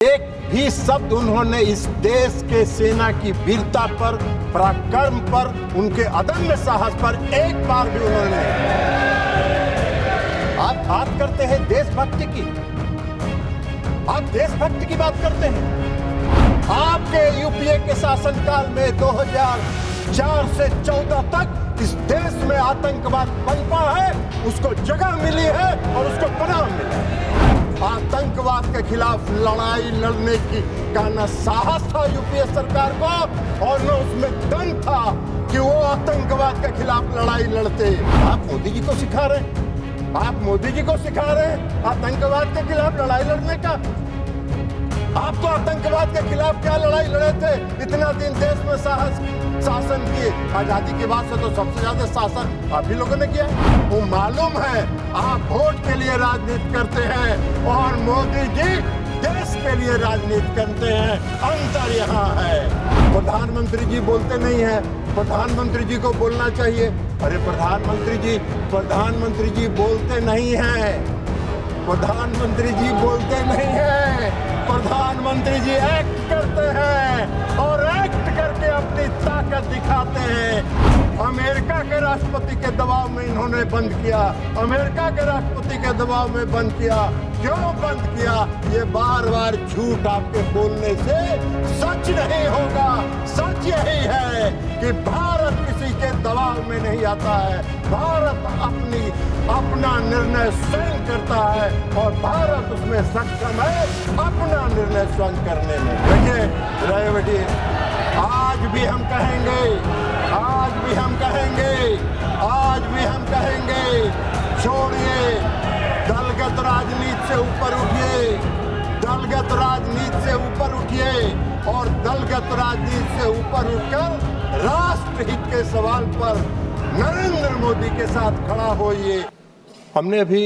एक भी शब्द उन्होंने इस देश के सेना की वीरता पर, पराक्रम पर, उनके अदम्य साहस पर एक बार भी उन्होंने आप बात करते हैं देशभक्ति की, आप देशभक्ति की बात करते हैं। आपके यूपीए के शासनकाल में 2004 से 14 तक इस देश में आतंकवाद पनपा है, उसको जगह मिली है और उसको पनाह मिली है। आतंकवाद के खिलाफ लड़ाई लड़ने की का न साहस था यूपीए सरकार को और न उसमें दम था कि वो आतंकवाद के खिलाफ लड़ाई लड़ते। आप मोदी जी को सिखा रहे हैं, आप मोदी जी को सिखा रहे हैं आतंकवाद के खिलाफ लड़ाई लड़ने का। आप तो आतंकवाद के खिलाफ क्या लड़ाई लड़े थे? इतना दिन देश में शासन की आजादी के बाद से तो सबसे ज्यादा शासन आप ही लोगों ने किया। वो मालूम है आप वोट के लिए राजनीति करते हैं और मोदी जी देश के लिए राजनीति करते हैं। अंतर यहाँ है। प्रधानमंत्री जी बोलते नहीं है, प्रधानमंत्री जी को बोलना चाहिए। अरे प्रधानमंत्री जी बोलते नहीं है, प्रधानमंत्री जी बोलते नहीं है, प्रधानमंत्री जी एक्ट करते हैं और एक्ट करके अपनी ताकत दिखाते हैं। अमेरिका के राष्ट्रपति के दबाव में इन्होंने बंद किया, अमेरिका के राष्ट्रपति के दबाव में बंद किया। क्यों बंद किया? ये बार बार झूठ आपके बोलने से सच नहीं होगा। सच यही है कि भारत किसी के दबाव में नहीं आता है, भारत अपना निर्णय स्वयं करता है और भारत उसमें सक्षम है अपना निर्णय स्वयं करने में। देखिए रहे बेटिए, आज भी हम कहेंगे, आज भी हम कहेंगे, आज भी हम कहेंगे, छोड़िए दलगत राजनीति से ऊपर उठिए, दलगत राजनीति से ऊपर उठिए और दलगत राजनीति से ऊपर उठकर राष्ट्रहित के सवाल पर नरेंद्र मोदी के साथ खड़ा होइए। हमने अभी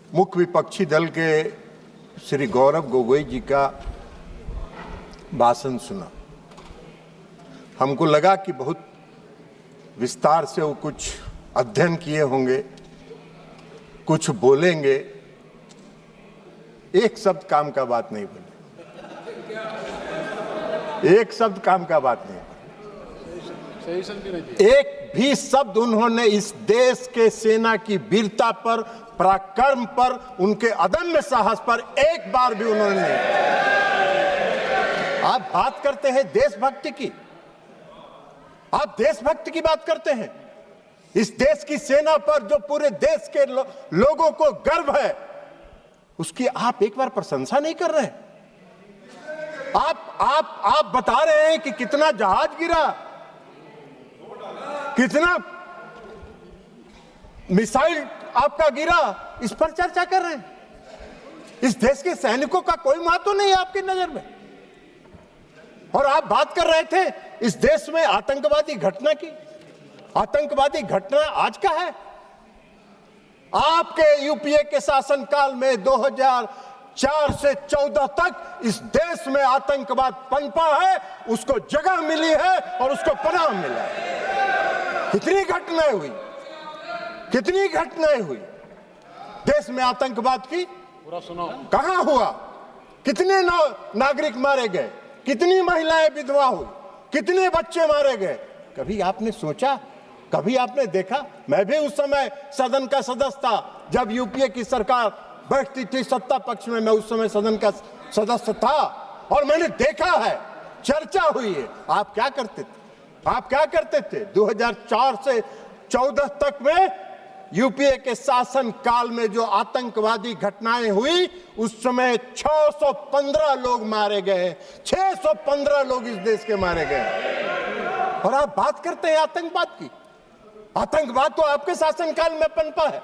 मुख्य विपक्षी दल के श्री गौरव गोगोई जी का भाषण सुना। हमको लगा कि बहुत विस्तार से वो कुछ अध्ययन किए होंगे, कुछ बोलेंगे। एक शब्द काम का बात नहीं बोले, एक शब्द काम का बात नहीं। एक भी शब्द उन्होंने इस देश के सेना की वीरता पर, पराक्रम पर, उनके अदम्य साहस पर एक बार भी उन्होंने नहीं। आप बात करते हैं देशभक्ति की, आप देशभक्ति की बात करते हैं। इस देश की सेना पर जो पूरे देश के लोगों को गर्व है, उसकी आप एक बार प्रशंसा नहीं कर रहे हैं। आप बता रहे हैं कि कितना जहाज गिरा, कितना मिसाइल आपका गिरा, इस पर चर्चा कर रहे हैं। इस देश के सैनिकों का कोई महत्व नहीं है आपकी नजर में। और आप बात कर रहे थे इस देश में आतंकवादी घटना की। आतंकवादी घटना आज का है। आपके यूपीए के शासनकाल में 2004 से 14 तक इस देश में आतंकवाद पनपा है, उसको जगह मिली है और उसको पनाह मिला है। कितनी घटनाएं हुई, कितनी घटनाएं हुई देश में आतंकवाद की। पूरा सुनाओ, कहां हुआ, कितने नागरिक मारे गए, कितनी महिलाएं विधवा हुई, कितने बच्चे मारे गए। कभी आपने सोचा, कभी आपने देखा? मैं भी उस समय सदन का सदस्य था जब यूपीए की सरकार बैठती थी सत्ता पक्ष में। मैं उस समय सदन का सदस्य था और मैंने देखा है, चर्चा हुई है। आप क्या करते थे? आप क्या करते थे 2004 से 14 तक में? यूपीए के शासन काल में जो आतंकवादी घटनाएं हुई, उस समय 615 लोग मारे गए, 615 लोग इस देश के मारे गए। और आप बात करते हैं आतंकवाद की। आतंकवाद तो आपके शासनकाल में पनपा है।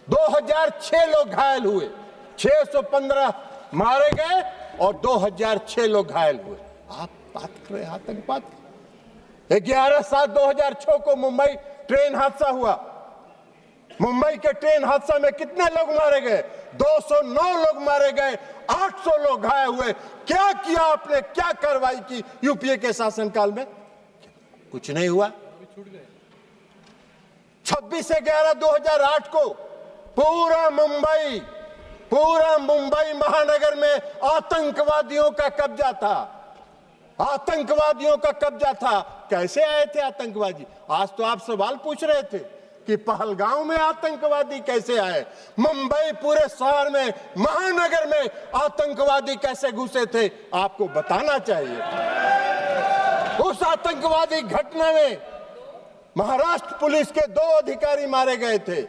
2006 लोग घायल हुए, 615 मारे गए और 2006 लोग घायल हुए। आप बात कर रहे हैं आतंकवाद की। 11/7/2006 को मुंबई ट्रेन हादसा हुआ। मुंबई के ट्रेन हादसा में कितने लोग मारे गए? 209 लोग मारे गए, 800 लोग घायल हुए। क्या किया आपने, क्या कार्रवाई की यूपीए के शासनकाल में? कुछ नहीं हुआ। 26/11/2008 को पूरा मुंबई पूरा मुंबई महानगर में आतंकवादियों का कब्जा था, आतंकवादियों का कब्जा था। कैसे आए थे आतंकवादी? आज तो आप सवाल पूछ रहे थे कि पहलगांव में आतंकवादी कैसे आए, मुंबई पूरे शहर में महानगर में आतंकवादी कैसे घुसे थे, आपको बताना चाहिए। उस आतंकवादी घटना में महाराष्ट्र पुलिस के 2 अधिकारी मारे गए थे,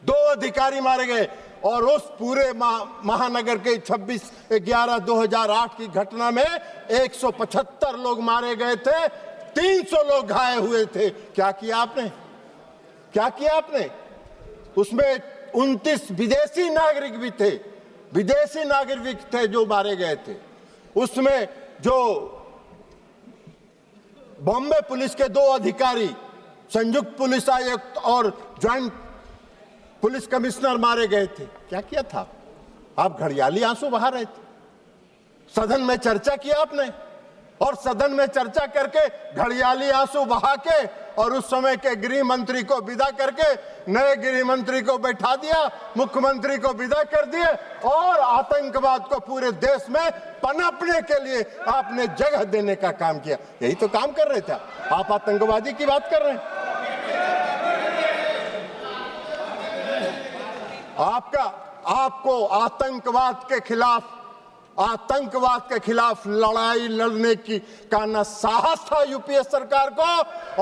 2 अधिकारी मारे गए। और उस पूरे महानगर के 26/11/2008 की घटना में 175 लोग मारे गए थे, 300 लोग घायल हुए थे। क्या किया आपने? क्या किया आपने? उसमें 29 विदेशी नागरिक भी थे, विदेशी नागरिक थे जो मारे गए थे। उसमें जो बॉम्बे पुलिस के 2 अधिकारी, संयुक्त पुलिस आयुक्त और ज्वाइंट पुलिस कमिश्नर मारे गए थे। क्या किया था? आप घड़ियाली आंसू बहा रहे थे। सदन में चर्चा किया आपने, और सदन में चर्चा करके घड़ियाली आंसू बहा के और उस समय के गृह मंत्री को विदा करके नए गृह मंत्री को बैठा दिया, मुख्यमंत्री को विदा कर दिए, और आतंकवाद को पूरे देश में पनपने के लिए आपने जगह देने का काम किया। यही तो काम कर रहे थे आप। आतंकवादी की बात कर रहे हैं। आपको आतंकवाद के खिलाफ लड़ाई लड़ने का न साहस था यूपीए सरकार को,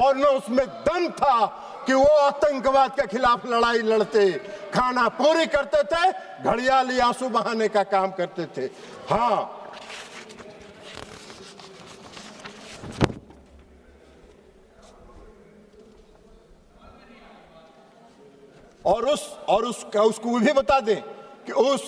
और न उसमें दम था कि वो आतंकवाद के खिलाफ लड़ाई लड़ते। खाना पूरी करते थे, घड़ियाली आंसू बहाने का काम करते थे। हाँ, और उसको भी बता दें कि उस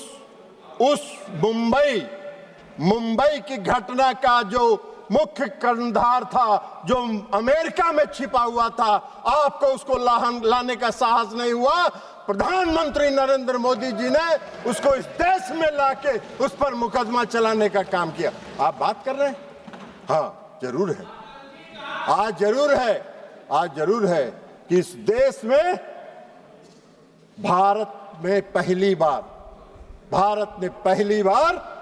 मुंबई की घटना का जो मुख्य कर्णधार था, जो अमेरिका में छिपा हुआ था, आपको उसको लाने का साहस नहीं हुआ। प्रधानमंत्री नरेंद्र मोदी जी ने उसको इस देश में लाके उस पर मुकदमा चलाने का काम किया। आप बात कर रहे हैं? हाँ, जरूर है। आज जरूर है कि इस देश में भारत ने पहली बार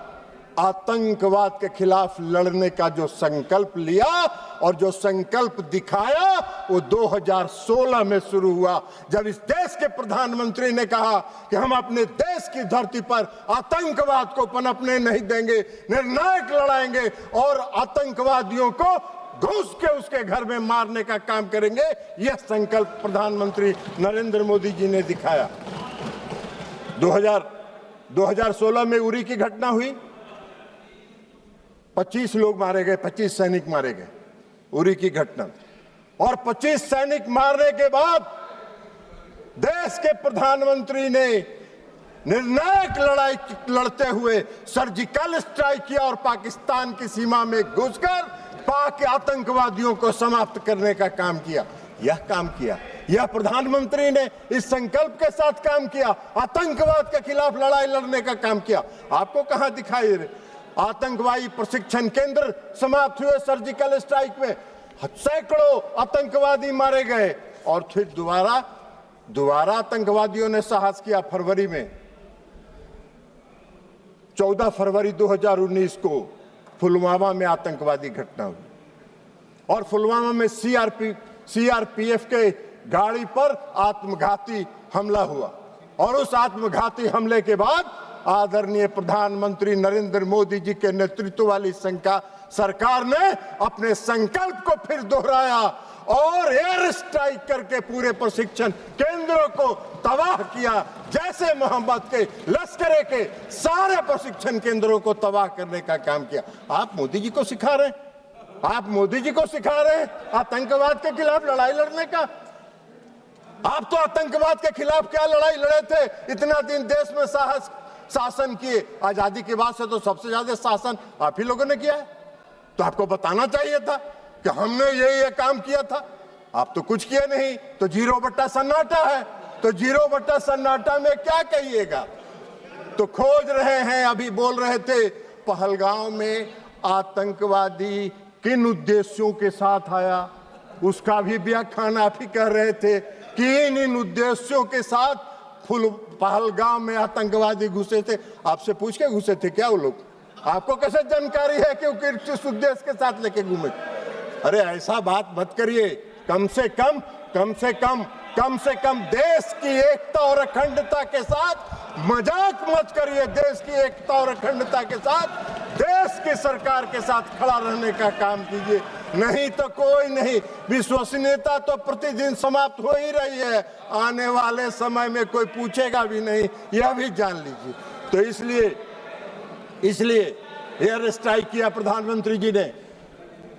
आतंकवाद के खिलाफ लड़ने का जो संकल्प लिया और जो संकल्प दिखाया, वो 2016 में शुरू हुआ, जब इस देश के प्रधानमंत्री ने कहा कि हम अपने देश की धरती पर आतंकवाद को पनपने नहीं देंगे, निर्णायक लड़ाएंगे और आतंकवादियों को घुस के उसके घर में मारने का काम करेंगे। यह संकल्प प्रधानमंत्री नरेंद्र मोदी जी ने दिखाया। 2016 में उरी की घटना हुई, 25 लोग मारे गए, 25 सैनिक मारे गए, उरी की घटना। और 25 सैनिक मारने के बाद देश के प्रधानमंत्री ने निर्णायक लड़ाई लड़ते हुए सर्जिकल स्ट्राइक किया और पाकिस्तान की सीमा में घुसकर पाक आतंकवादियों को समाप्त करने का काम किया। यह प्रधानमंत्री ने इस संकल्प के साथ काम किया, आतंकवाद के खिलाफ लड़ाई लड़ने का काम किया। आपको कहां दिखाई दे? आतंकवादी प्रशिक्षण केंद्र समाप्त हुए सर्जिकल स्ट्राइक में, सैकड़ों आतंकवादी मारे गए, और फिर दोबारा आतंकवादियों ने साहस किया। फरवरी में 14 फरवरी 2019 को पुलवामा में आतंकवादी घटना हुई, और पुलवामा में सीआरपीएफ के गाड़ी पर आत्मघाती हमला हुआ, और उस आत्मघाती हमले के बाद आदरणीय प्रधानमंत्री नरेंद्र मोदी जी के नेतृत्व वाली सरकार ने अपने संकल्प को फिर दोहराया और एयर स्ट्राइक करके पूरे प्रशिक्षण केंद्रों को तबाह किया। जैसे मोहम्मद के लश्करे के सारे प्रशिक्षण केंद्रों को तबाह करने का काम किया। आप मोदी जी को सिखा रहे हैं आतंकवाद के खिलाफ लड़ाई लड़ने का। आप तो आतंकवाद के खिलाफ क्या लड़ाई लड़े थे? इतना दिन देश में शासन किए, आजादी के बाद से तो सबसे ज्यादा शासन आप ही लोगों ने किया है। तो आपको बताना चाहिए था कि हमने ये काम किया था। आप तो कुछ किए नहीं, तो 0 सन्नाटा है। तो 0 सन्नाटा में क्या कहिएगा? तो खोज रहे हैं, अभी बोल रहे थे पहलगांव में आतंकवादी किन उद्देश्यों के साथ आया, उसका भी व्याख्यान आप ही कह रहे थे कि इन उद्देश्यों के साथ पहलगाम में आतंकवादी घुसे थे, आपसे पूछ के घुसे थे क्या वो लोग? आपको कैसे जानकारी है कि वो किस उद्देश्य के साथ लेके घूमे? अरे ऐसा बात मत करिए। कम से कम देश की एकता और अखंडता के साथ मजाक मत करिए। देश की एकता और अखंडता के साथ देश की सरकार के साथ खड़ा रहने का काम कीजिए, नहीं तो कोई नहीं। विश्वसनीयता तो प्रतिदिन समाप्त हो ही रही है, आने वाले समय में कोई पूछेगा भी नहीं, यह भी जान लीजिए। तो इसलिए एयर स्ट्राइक किया प्रधानमंत्री जी ने।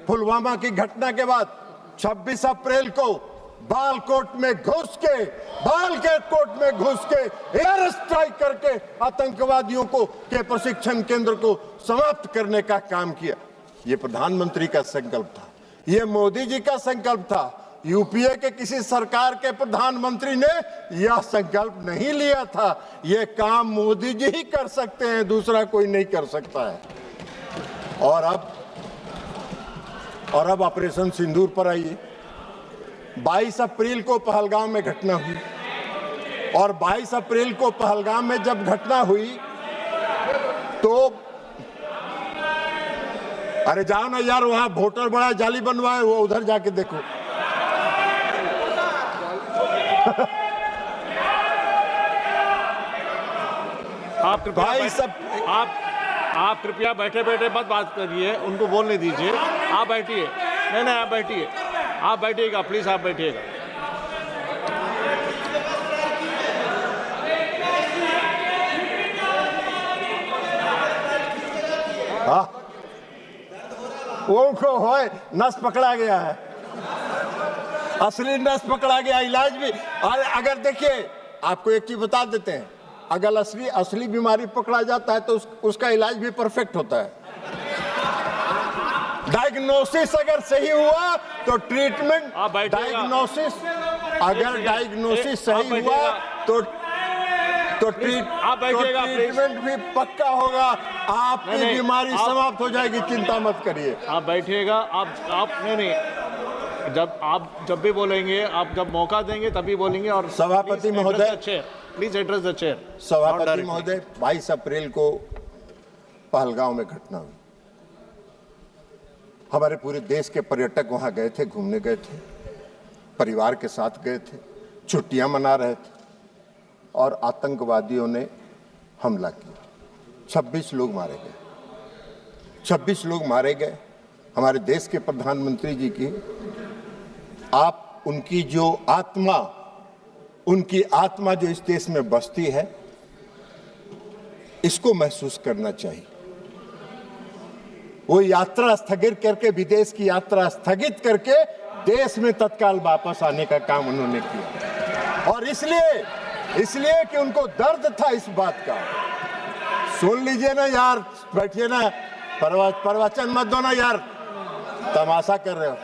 पुलवामा की घटना के बाद 26 अप्रैल को बालकोट में घुस के एयर स्ट्राइक करके आतंकवादियों के प्रशिक्षण केंद्र को समाप्त करने का काम किया। ये प्रधानमंत्री का संकल्प था, ये मोदी जी का संकल्प था। यूपीए के किसी सरकार के प्रधानमंत्री ने यह संकल्प नहीं लिया था। यह काम मोदी जी ही कर सकते हैं, दूसरा कोई नहीं कर सकता है। और अब ऑपरेशन सिंदूर पर आइए। 22 अप्रैल को पहलगाम में घटना हुई, और 22 अप्रैल को पहलगाम में जब घटना हुई तो अरे जाओ ना यार, वहां वोटर बड़ा जाली बनवाए, वो उधर जाके देखो। आप कृपया बैठे बैठे मत बात करिए, उनको बोलने दीजिए। आप बैठिए। नहीं, आप बैठिए, आप बैठिएगा प्लीज, आप बैठिएगा। उनको होए नस पकड़ा गया है, असली नस पकड़ा गया। इलाज भी, अगर देखिए आपको एक चीज बता देते हैं, अगर असली बीमारी पकड़ा जाता है तो उसका इलाज भी परफेक्ट होता है। डायग्नोसिस अगर सही हुआ तो ट्रीटमेंट, डायग्नोसिस सही हुआ तो ट्रीटमेंट भी पक्का होगा। आपकी बीमारी समाप्त हो जाएगी, चिंता मत करिए। आप बैठिएगा। आप नहीं, जब भी बोलेंगे, आप जब मौका देंगे तभी बोलेंगे। और सभापति महोदय, प्लीज एड्रेस द चेयर। सभापति महोदय, 22 अप्रैल को पहलगाम में घटना हुई। हमारे पूरे देश के पर्यटक वहां गए थे, घूमने गए थे, परिवार के साथ गए थे, छुट्टियां मना रहे थे, और आतंकवादियों ने हमला किया। 26 लोग मारे गए। हमारे देश के प्रधानमंत्री जी की उनकी आत्मा जो इस देश में बसती है, इसको महसूस करना चाहिए। वो यात्रा स्थगित करके, विदेश की यात्रा स्थगित करके देश में तत्काल वापस आने का काम उन्होंने किया। और इसलिए कि उनको दर्द था इस बात का। सुन लीजिए ना यार, बैठिए ना, प्रवचन मत दो ना यार, तमाशा कर रहे हो।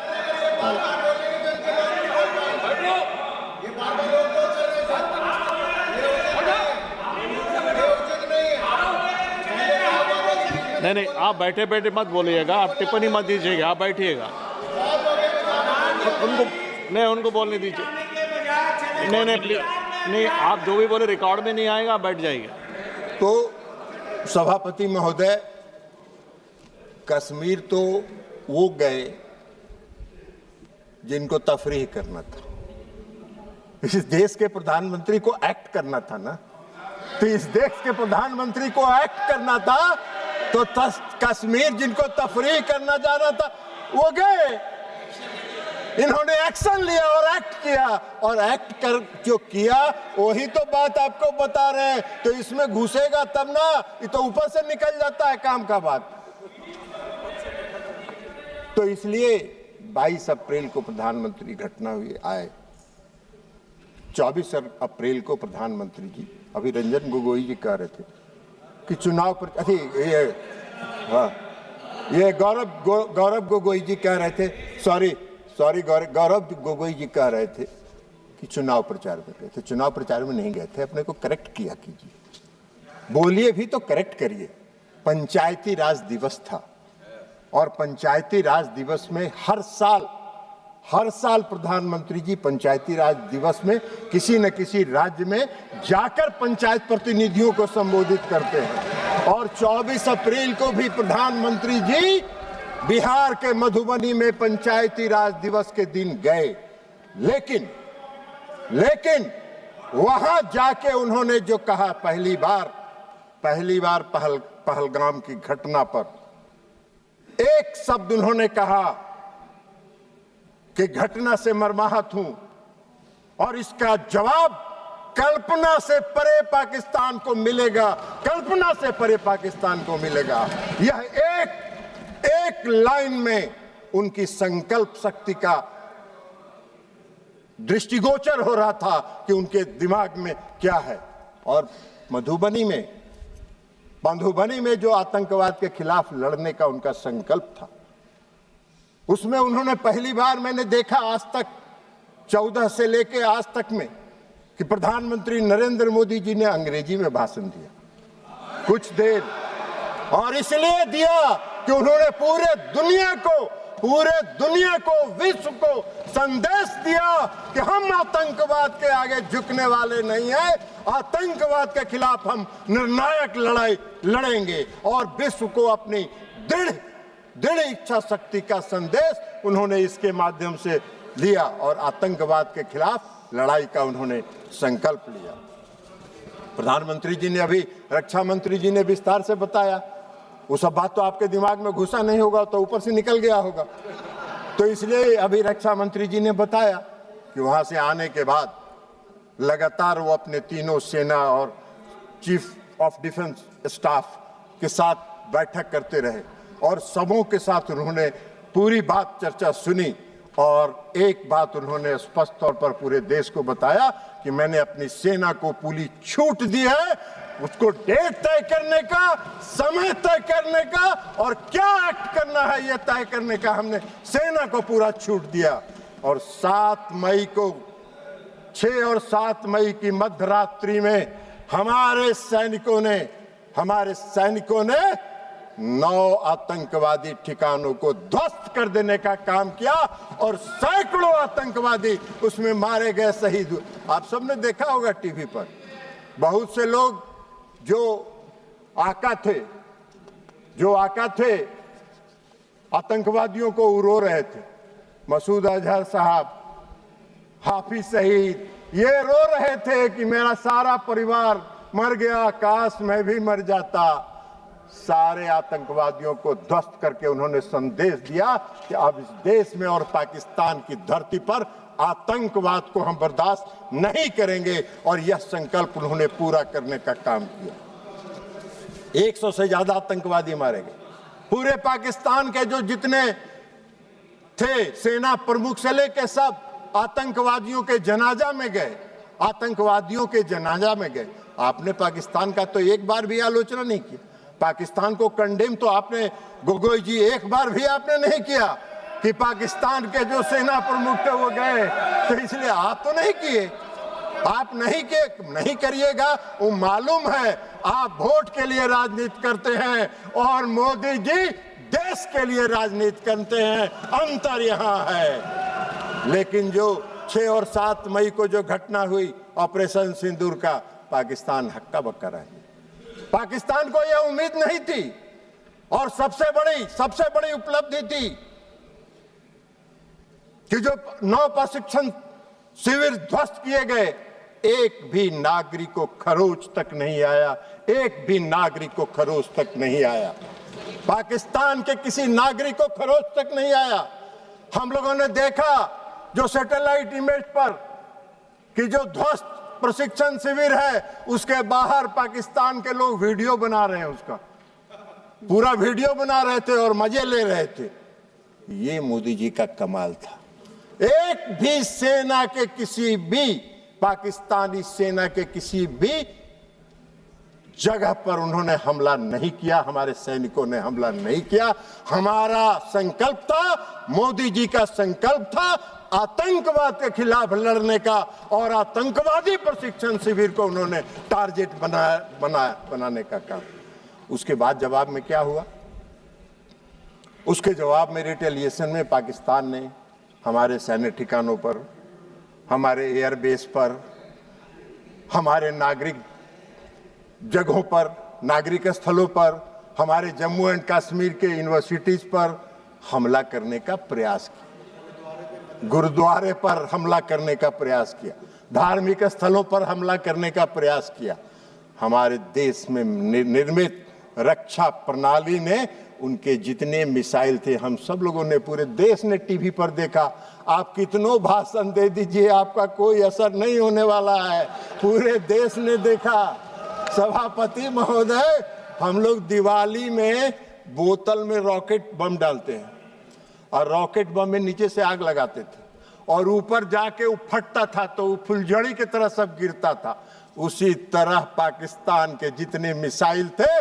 नहीं, आप बैठे बैठे मत बोलिएगा, आप टिप्पणी मत दीजिएगा, आप बैठिएगा। उनको बोलने दीजिए। नहीं प्लीज, नहीं, आप जो भी बोले रिकॉर्ड में नहीं आएगा, आप बैठ जाइए। तो सभापति महोदय, कश्मीर तो वो गए जिनको तफरीह करना था। इस देश के प्रधानमंत्री को एक्ट करना था ना, तो इस देश के प्रधानमंत्री को एक्ट करना था, तो कश्मीर जिनको तफरीह करना जाना था वो गए। इन्होंने एक्शन लिया और एक्ट किया, और एक्ट कर जो किया वही तो बात आपको बता रहे हैं। तो इसमें घुसेगा तब ना, ये तो ऊपर से निकल जाता है काम का बात। तो इसलिए 22 अप्रैल को प्रधानमंत्री घटना हुई आए। 24 अप्रैल को प्रधानमंत्री जी, अभी रंजन गोगोई जी कह रहे थे कि चुनाव पर, ये गौरव गोगोई जी कह रहे थे, सॉरी गौरव गोगोई जी कह रहे थे कि चुनाव प्रचार में गए थे। चुनाव प्रचार में नहीं गए थे, अपने को करेक्ट किया कीजिए, बोलिए भी तो करेक्ट करिए। पंचायती राज दिवस था, और पंचायती राज दिवस में हर साल हर साल प्रधानमंत्री जी पंचायती राज दिवस में किसी न किसी राज्य में जाकर पंचायत प्रतिनिधियों को संबोधित करते हैं और 24 अप्रैल को भी प्रधानमंत्री जी बिहार के मधुबनी में पंचायती राज दिवस के दिन गए। लेकिन वहां जाके उन्होंने जो कहा, पहली बार पहलगाम की घटना पर एक शब्द उन्होंने कहा कि घटना से मर्माहत हूं और इसका जवाब कल्पना से परे पाकिस्तान को मिलेगा, कल्पना से परे पाकिस्तान को मिलेगा। यह एक लाइन में उनकी संकल्प शक्ति का दृष्टिगोचर हो रहा था कि उनके दिमाग में क्या है। और मधुबनी में जो आतंकवाद के खिलाफ लड़ने का उनका संकल्प था, उसमें उन्होंने पहली बार मैंने देखा आज तक 14 से लेके आज तक में कि प्रधानमंत्री नरेंद्र मोदी जी ने अंग्रेजी में भाषण दिया कुछ देर, और इसलिए दिया कि उन्होंने पूरे दुनिया को विश्व को संदेश दिया कि हम आतंकवाद के आगे झुकने वाले नहीं हैं, आतंकवाद के खिलाफ हम निर्णायक लड़ाई लड़ेंगे। और विश्व को अपनी दृढ़ इच्छा शक्ति का संदेश उन्होंने इसके माध्यम से लिया और आतंकवाद के खिलाफ लड़ाई का उन्होंने संकल्प लिया। प्रधानमंत्री जी ने अभी रक्षा मंत्री जी ने विस्तार से बताया, वो सब बात तो आपके दिमाग में घुसा नहीं होगा, तो ऊपर से निकल गया होगा। तो इसलिए अभी रक्षा मंत्री जी ने बताया कि वहां से आने के बाद लगातार वो अपने तीनों सेना और चीफ ऑफ डिफेंस स्टाफ के साथ बैठक करते रहे और सबों के साथ उन्होंने पूरी बात चर्चा सुनी और एक बात उन्होंने स्पष्ट तौर पर पूरे देश को बताया कि मैंने अपनी सेना को पूरी छूट दी है, उसको डेट तय करने का, समय तय करने का और क्या एक्ट करना है यह तय करने का हमने सेना को पूरा छूट दिया। और 7 मई को 6 और 7 मई की मध्यरात्रि में हमारे सैनिकों ने 9 आतंकवादी ठिकानों को ध्वस्त कर देने का काम किया और सैकड़ों आतंकवादी उसमें मारे गए, शहीद हुए। आप सबने देखा होगा टीवी पर, बहुत से लोग जो आका थे आतंकवादियों को रो रहे थे। मसूद अजहर साहब, हाफिज शहीद, ये रो रहे थे कि मेरा सारा परिवार मर गया, काश मैं भी मर जाता। सारे आतंकवादियों को ध्वस्त करके उन्होंने संदेश दिया कि अब इस देश में और पाकिस्तान की धरती पर आतंकवाद को हम बर्दाश्त नहीं करेंगे और यह संकल्प उन्होंने पूरा करने का काम किया। 100 से ज्यादा आतंकवादी मारे गए। पूरे पाकिस्तान के जो जितने थे सेना प्रमुख से लेकर सब आतंकवादियों के जनाजा में गए। आपने पाकिस्तान का तो एक बार भी आलोचना नहीं की, पाकिस्तान को कंडेम तो आपने, गोगोई जी, एक बार भी आपने नहीं किया कि पाकिस्तान के जो सेना प्रमुख थे वो गए, तो इसलिए आप तो नहीं किए, आप नहीं करिएगा। वो मालूम है आप वोट के लिए राजनीति करते हैं और मोदी जी देश के लिए राजनीति करते हैं, अंतर यहाँ है। लेकिन जो 6 और 7 मई को जो घटना हुई ऑपरेशन सिंदूर का, पाकिस्तान हक्का बक्का रह गया। पाकिस्तान को यह उम्मीद नहीं थी और सबसे बड़ी उपलब्धि थी कि जो 9 प्रशिक्षण शिविर ध्वस्त किए गए, एक भी नागरिक को खरोच तक नहीं आया, पाकिस्तान के किसी नागरिक को खरोच तक नहीं आया। हम लोगों ने देखा जो सैटेलाइट इमेज पर कि जो ध्वस्त प्रशिक्षण शिविर है उसके बाहर पाकिस्तान के लोग वीडियो बना रहे हैं, उसका पूरा वीडियो बना रहे थे और मजे ले रहे थे। ये मोदी जी का कमाल था। एक भी सेना के किसी भी पाकिस्तानी सेना के किसी भी जगह पर उन्होंने हमला नहीं किया, हमारे सैनिकों ने हमला नहीं किया। हमारा संकल्प था, मोदी जी का संकल्प था आतंकवाद के खिलाफ लड़ने का और आतंकवादी प्रशिक्षण शिविर को उन्होंने टारगेट बनाने का काम। उसके बाद जवाब में क्या हुआ? उसके जवाब में रिटेलिएशन में पाकिस्तान ने हमारे सैन्य ठिकानों पर, हमारे एयरबेस पर, हमारे नागरिक जगहों पर, नागरिक स्थलों पर, हमारे जम्मू एंड कश्मीर के यूनिवर्सिटीज पर हमला करने का प्रयास किया, गुरुद्वारे पर हमला करने का प्रयास किया, धार्मिक स्थलों पर हमला करने का प्रयास किया। हमारे देश में निर्मित रक्षा प्रणाली ने उनके जितने मिसाइल थे, हम सब लोगों ने, पूरे देश ने टीवी पर देखा। आप कितनों भाषण दे दीजिए, आपका कोई असर नहीं होने वाला है। पूरे देश ने देखा। सभापति महोदय, हम लोग दिवाली में बोतल में रॉकेट बम डालते हैं और रॉकेट बम में नीचे से आग लगाते थे और ऊपर जाके वो फटता था तो वो फुलझड़ी की तरह सब गिरता था। उसी तरह पाकिस्तान के जितने मिसाइल थे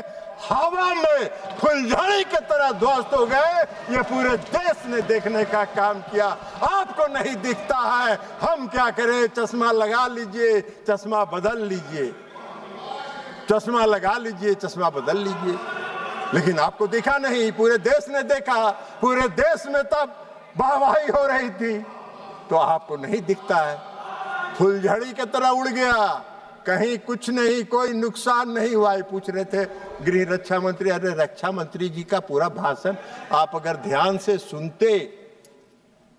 हवा में फुलझड़ी की तरह ध्वस्त हो गए। ये पूरे देश ने देखने का काम किया। आपको नहीं दिखता है, हम क्या करें? चश्मा लगा लीजिए, चश्मा बदल लीजिए, चश्मा लगा लीजिए, चश्मा बदल लीजिए। लेकिन आपको दिखा नहीं, पूरे देश ने देखा। पूरे देश में तब वाहवाही हो रही थी, तो आपको नहीं दिखता है। फुलझड़ी की तरह उड़ गया, कहीं कुछ नहीं, कोई नुकसान नहीं हुआ। पूछ रहे थे गृह रक्षा मंत्री, अरे रक्षा मंत्री जी का पूरा भाषण आप अगर ध्यान से सुनते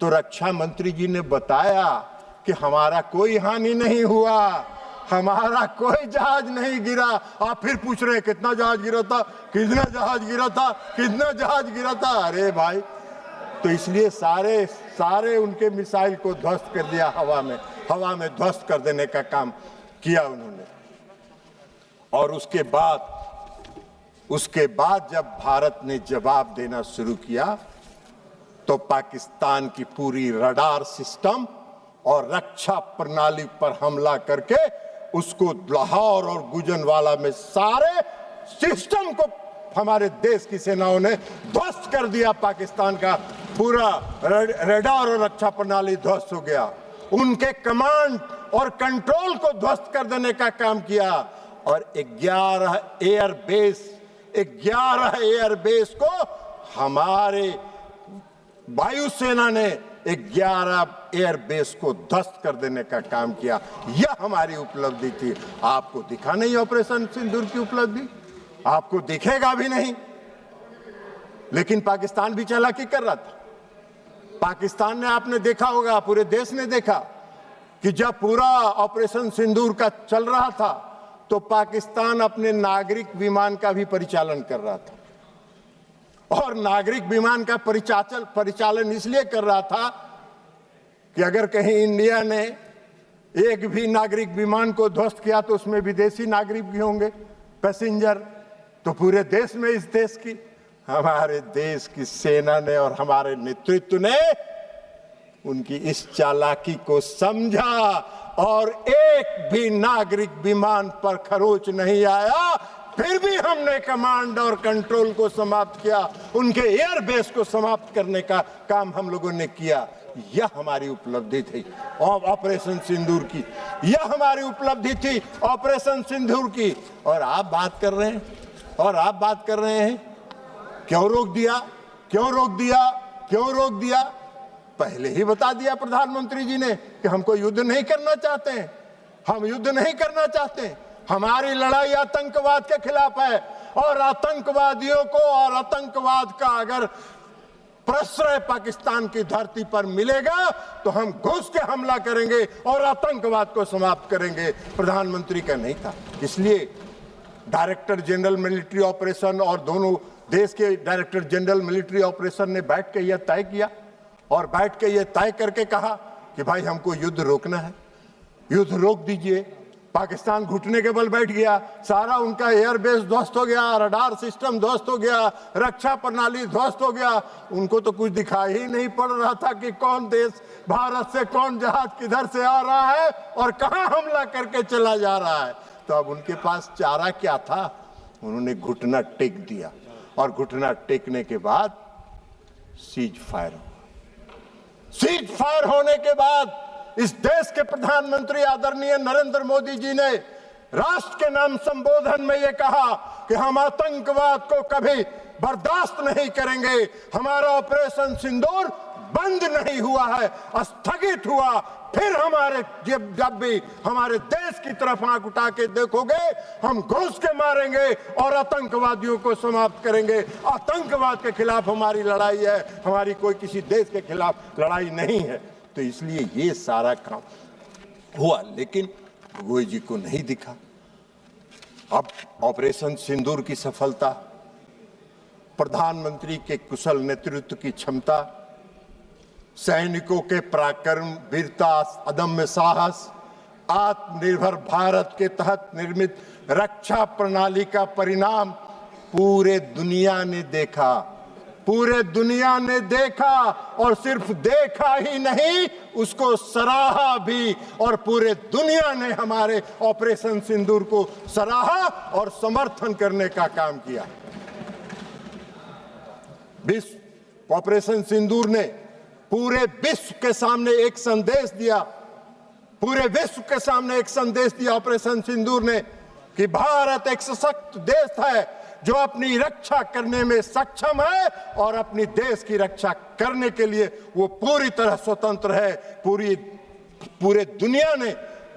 तो रक्षा मंत्री जी ने बताया कि हमारा कोई हानि नहीं हुआ, हमारा कोई जहाज नहीं गिरा। आप फिर पूछ रहे कितना जहाज गिरा था, कितना जहाज गिरा था, कितना जहाज गिरा था। अरे भाई, तो इसलिए सारे उनके मिसाइल को ध्वस्त कर दिया, हवा में ध्वस्त कर देने का काम किया उन्होंने। और उसके बाद जब भारत ने जवाब देना शुरू किया तो पाकिस्तान की पूरी रडार सिस्टम और रक्षा प्रणाली पर हमला करके उसको लाहौर और गुजरांवाला में सारे सिस्टम को हमारे देश की सेनाओं ने ध्वस्त कर दिया। पाकिस्तान का पूरा रडार और रक्षा प्रणाली ध्वस्त हो गया। उनके कमांड और कंट्रोल को ध्वस्त कर देने का काम किया। और 11 एयरबेस को हमारे वायुसेना ने 11 एयरबेस को ध्वस्त कर देने का काम किया। यह हमारी उपलब्धि थी। आपको दिखा नहीं ऑपरेशन सिंदूर की उपलब्धि, आपको दिखेगा भी नहीं। लेकिन पाकिस्तान भी चालाकी कर रहा था। पाकिस्तान ने, आपने देखा होगा, पूरे देश ने देखा कि जब पूरा ऑपरेशन सिंदूर का चल रहा था तो पाकिस्तान अपने नागरिक विमान का भी परिचालन कर रहा था। और नागरिक विमान का परिचालन इसलिए कर रहा था कि अगर कहीं इंडिया ने एक भी नागरिक विमान को ध्वस्त किया तो उसमें विदेशी नागरिक भी होंगे, पैसेंजर। तो पूरे देश में, इस देश की, हमारे देश की सेना ने और हमारे नेतृत्व ने उनकी इस चालाकी को समझा और एक भी नागरिक विमान पर खरोच नहीं आया। फिर भी हमने कमांड और कंट्रोल को समाप्त किया, उनके एयरबेस को समाप्त करने का काम हम लोगों ने किया। यह हमारी उपलब्धि थी ऑपरेशन सिंदूर की, यह हमारी उपलब्धि थी ऑपरेशन सिंदूर की। और आप बात कर रहे हैं क्यों रोक दिया, क्यों रोक दिया, क्यों रोक दिया? पहले ही बता दिया प्रधानमंत्री जी ने कि हमको युद्ध नहीं करना चाहते हैं, हम युद्ध नहीं करना चाहते। हमारी लड़ाई आतंकवाद के खिलाफ है और आतंकवादियों को और आतंकवाद का अगर प्रश्रय पाकिस्तान की धरती पर मिलेगा तो हम घुस के हमला करेंगे और आतंकवाद को समाप्त करेंगे। प्रधानमंत्री का नहीं था। इसलिए डायरेक्टर जनरल मिलिट्री ऑपरेशन और दोनों देश के डायरेक्टर जनरल मिलिट्री ऑपरेशन ने बैठ के यह तय किया और बैठ के ये तय करके कहा कि भाई हमको युद्ध रोकना है, युद्ध रोक दीजिए। पाकिस्तान घुटने के बल बैठ गया, सारा उनका एयरबेस ध्वस्त हो गया, रडार सिस्टम ध्वस्त हो गया, रक्षा प्रणाली ध्वस्त हो गया। उनको तो कुछ दिखाई ही नहीं पड़ रहा था कि कौन देश भारत से कौन जहाज किधर से आ रहा है और कहां हमला करके चला जा रहा है। तो अब उनके पास चारा क्या था? उन्होंने घुटना टेक दिया और घुटना टेकने के बाद सीज फायर हुआ। सीज फायर होने के बाद इस देश के प्रधानमंत्री आदरणीय नरेंद्र मोदी जी ने राष्ट्र के नाम संबोधन में यह कहा कि हम आतंकवाद को कभी बर्दाश्त नहीं करेंगे। हमारा ऑपरेशन सिंदूर बंद नहीं हुआ है, स्थगित हुआ। फिर हमारे जब भी हमारे देश की तरफ आंख उठा के देखोगे, हम घुस के मारेंगे और आतंकवादियों को समाप्त करेंगे। आतंकवाद के खिलाफ हमारी लड़ाई है, हमारी कोई किसी देश के खिलाफ लड़ाई नहीं है। तो इसलिए ये सारा काम हुआ, लेकिन गोगोई जी को नहीं दिखा। अब ऑपरेशन सिंदूर की सफलता, प्रधानमंत्री के कुशल नेतृत्व की क्षमता, सैनिकों के पराक्रम, वीरता, अदम्य साहस, आत्मनिर्भर भारत के तहत निर्मित रक्षा प्रणाली का परिणाम पूरे दुनिया ने देखा। पूरे दुनिया ने देखा और सिर्फ देखा ही नहीं, उसको सराहा भी। और पूरे दुनिया ने हमारे ऑपरेशन सिंदूर को सराहा और समर्थन करने का काम किया। विश्व ऑपरेशन सिंदूर ने पूरे विश्व के सामने एक संदेश दिया। पूरे विश्व के सामने एक संदेश दिया ऑपरेशन सिंदूर ने कि भारत एक सशक्त देश है जो अपनी रक्षा करने में सक्षम है और अपनी देश की रक्षा करने के लिए वो पूरी तरह स्वतंत्र है। पूरे दुनिया ने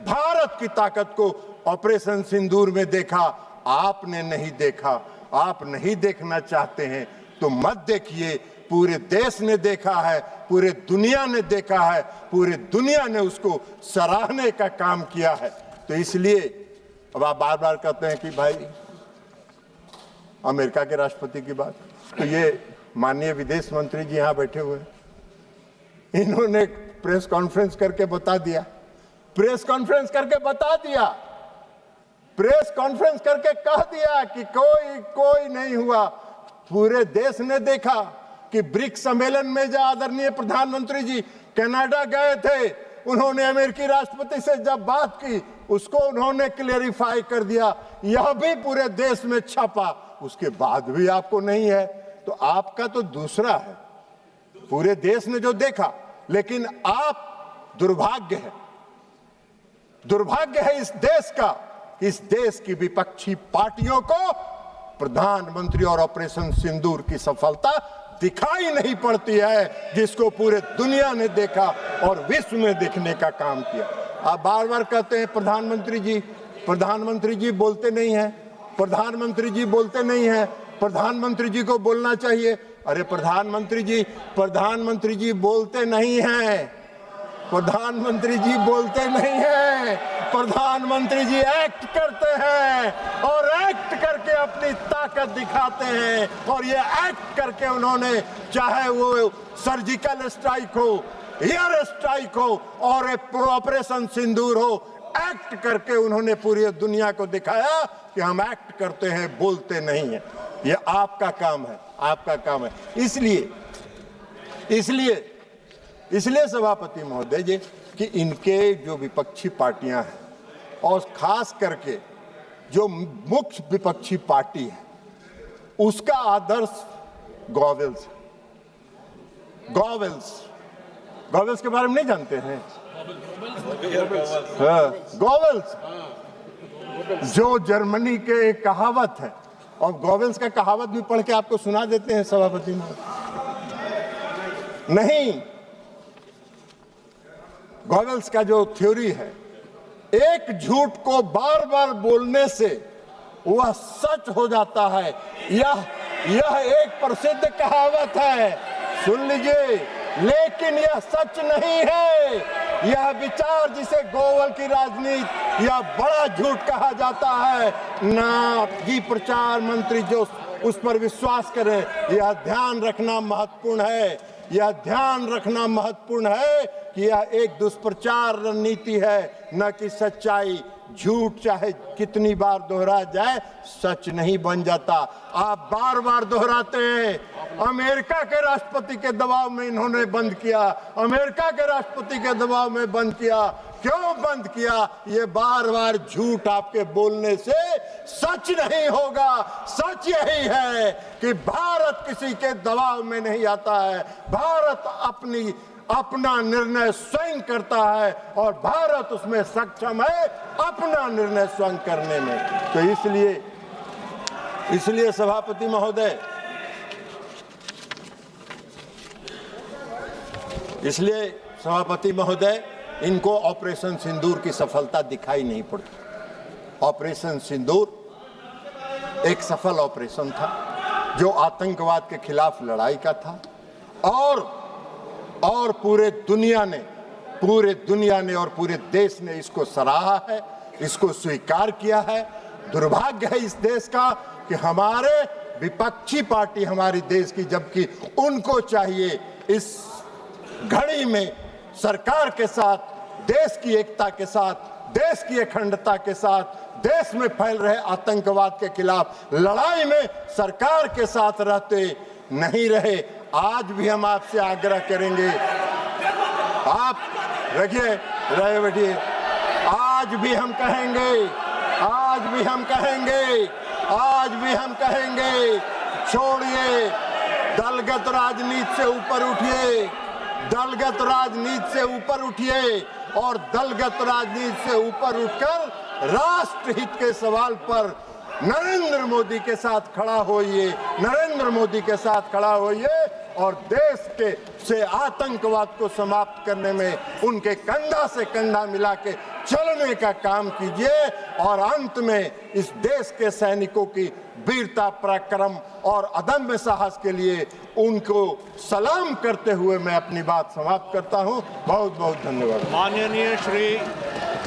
भारत की ताकत को ऑपरेशन सिंदूर में देखा। आपने नहीं देखा, आप नहीं देखना चाहते हैं तो मत देखिए। पूरे देश ने देखा है, पूरे दुनिया ने देखा है, पूरे दुनिया ने उसको सराहने का काम किया है। तो इसलिए अब आप बार बार कहते हैं कि भाई अमेरिका के राष्ट्रपति की बात, तो ये माननीय विदेश मंत्री जी यहाँ बैठे हुए हैं, इन्होंने प्रेस कॉन्फ्रेंस करके बता दिया, प्रेस कॉन्फ्रेंस करके बता दिया, प्रेस कॉन्फ्रेंस करके कह दिया कि कोई नहीं हुआ। पूरे देश ने देखा कि ब्रिक्स सम्मेलन में जब आदरणीय प्रधानमंत्री जी कनाडा गए थे, उन्होंने अमेरिकी राष्ट्रपति से जब बात की, उसको उन्होंने क्लेरिफाई कर दिया। यह भी पूरे देश में छपा, उसके बाद भी आपको नहीं है, तो आपका तो दूसरा है। पूरे देश ने जो देखा, लेकिन आप दुर्भाग्य है इस देश का, इस देश की विपक्षी पार्टियों को प्रधानमंत्री और ऑपरेशन सिंदूर की सफलता दिखाई नहीं पड़ती है, जिसको पूरे दुनिया ने देखा और विश्व में देखने का काम किया। आप बार बार कहते हैं प्रधानमंत्री जी बोलते नहीं हैं, प्रधानमंत्री जी बोलते नहीं हैं, प्रधानमंत्री जी को बोलना चाहिए। अरे प्रधानमंत्री जी बोलते नहीं हैं, प्रधानमंत्री जी बोलते नहीं हैं, प्रधानमंत्री जी एक्ट करते हैं और एक्ट करके अपनी ताकत दिखाते हैं। और ये एक्ट करके उन्होंने, चाहे वो सर्जिकल स्ट्राइक हो, एयर स्ट्राइक हो और ऑपरेशन सिंदूर हो, एक्ट करके उन्होंने पूरी दुनिया को दिखाया कि हम एक्ट करते हैं, बोलते नहीं हैं। ये आपका काम है, आपका काम है। इसलिए सभापति महोदय जी कि इनके जो विपक्षी पार्टियां हैं और खास करके जो मुख्य विपक्षी पार्टी है, उसका आदर्श गॉवेल्स के बारे में नहीं जानते हैं? गॉवेल्स जो जर्मनी के एक कहावत है, और गॉवेल्स का कहावत भी पढ़ के आपको सुना देते हैं सभापति महोदय। नहीं, गॉवेल्स का जो थ्योरी है, एक झूठ को बार बार बोलने से वह सच हो जाता है। यह एक प्रसिद्ध कहावत है, सुन लीजिए, लेकिन यह सच नहीं है। यह विचार जिसे गोवल की राजनीति या बड़ा झूठ कहा जाता है ना, कि प्रचार मंत्री जो उस पर विश्वास करें, यह ध्यान रखना महत्वपूर्ण है। यह ध्यान रखना महत्वपूर्ण है कि यह एक दुष्प्रचार रणनीति है, न कि सच्चाई। झूठ चाहे कितनी बार दोहरा जाए, सच नहीं बन जाता। आप बार बार दोहराते हैं। अमेरिका के राष्ट्रपति के दबाव में इन्होंने बंद किया, अमेरिका के राष्ट्रपति के दबाव में बंद किया। क्यों बंद किया? ये बार बार झूठ आपके बोलने से सच नहीं होगा। सच यही है कि भारत किसी के दबाव में नहीं आता है। भारत अपना निर्णय स्वयं करता है और भारत उसमें सक्षम है अपना निर्णय स्वयं करने में। तो इसलिए सभापति महोदय, इसलिए सभापति महोदय, इनको ऑपरेशन सिंदूर की सफलता दिखाई नहीं पड़ती। ऑपरेशन सिंदूर एक सफल ऑपरेशन था जो आतंकवाद के खिलाफ लड़ाई का था, और पूरे दुनिया ने और पूरे देश ने इसको सराहा है, इसको स्वीकार किया है। दुर्भाग्य है इस देश का कि हमारे विपक्षी पार्टी हमारी देश की, जबकि उनको चाहिए इस घड़ी में सरकार के साथ, देश की एकता के साथ, देश की अखंडता के साथ, देश में फैल रहे आतंकवाद के खिलाफ लड़ाई में सरकार के साथ रहते नहीं रहे। आज भी हम आपसे आग्रह करेंगे, आप रखिए, रहे बैठिए। आज भी हम कहेंगे, छोड़िए दलगत राजनीति से ऊपर उठिए, दलगत राजनीति से ऊपर उठिए और दलगत राजनीति से ऊपर उठकर राष्ट्रहित के सवाल पर नरेंद्र मोदी के साथ खड़ा होइए और देश से आतंकवाद को समाप्त करने में उनके कंधा से कंधा मिला के चलने का काम कीजिए। और अंत में इस देश के सैनिकों की वीरता, पराक्रम और अदम्य साहस के लिए उनको सलाम करते हुए मैं अपनी बात समाप्त करता हूं। बहुत बहुत धन्यवाद। माननीय श्री